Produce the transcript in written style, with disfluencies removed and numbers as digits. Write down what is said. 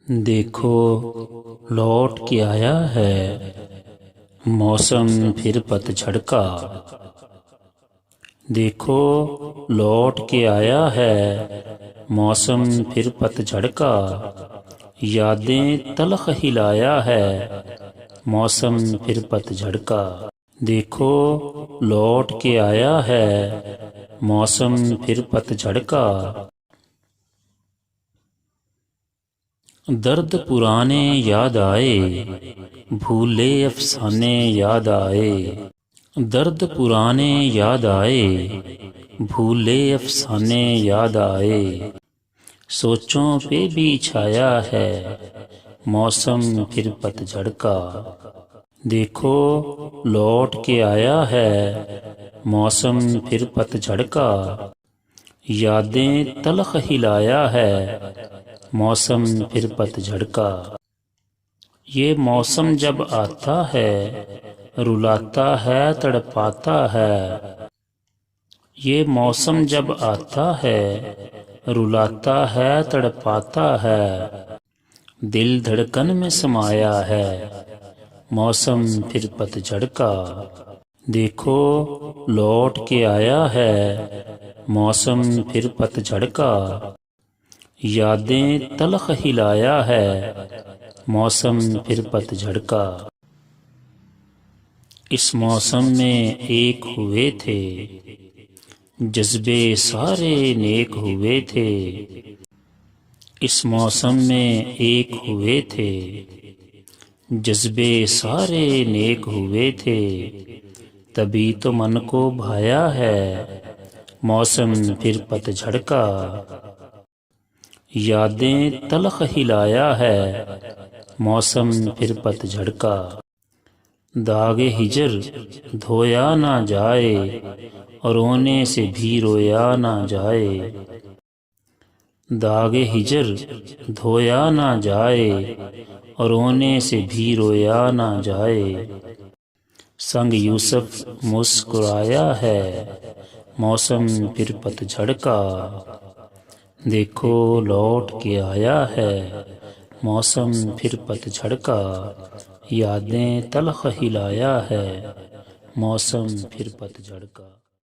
देखो लौट के आया है मौसम फिर पतझड़ का। देखो लौट के आया है मौसम फिर पतझड़ का। यादें तलख हिलाया है मौसम फिर पतझड़ का। देखो लौट के आया है मौसम फिर पतझड़ का। दर्द पुराने याद आए भूले अफसाने याद आए। दर्द पुराने याद आए भूले अफसाने याद आए। सोचों पे भी छाया है मौसम फिर पतझड़ का। देखो लौट के आया है मौसम फिर पतझड़ का। यादें तलख हिलाया है मौसम फिर पतझड़ का। ये मौसम जब आता है रुलाता है तड़पाता है। ये मौसम जब आता है रुलाता है तड़पाता है। दिल धड़कन में समाया है मौसम फिर पतझड़ का। देखो लौट के आया है मौसम फिर पतझड़ का। यादें तलख हिलाया है मौसम फिर पतझड़ का। इस मौसम में एक हुए थे जज्बे सारे नेक हुए थे। इस मौसम में एक हुए थे जज्बे सारे नेक हुए थे। तभी तो मन को भाया है मौसम फिर पतझड़ का। यादें तलख हिलाया है मौसम फिर पतझड़ का। दागे हिजर धोया ना जाए और रोने से भी रोया ना जाए। दागे हिजर धोया ना जाए और रोने से भी रोया ना जाए। संग यूसुफ मुस्कुराया है मौसम फिर पतझड़ का। देखो लौट के आया है मौसम फिर पतझड़ का। यादें तलख हिलाया है मौसम फिर पतझड़ का।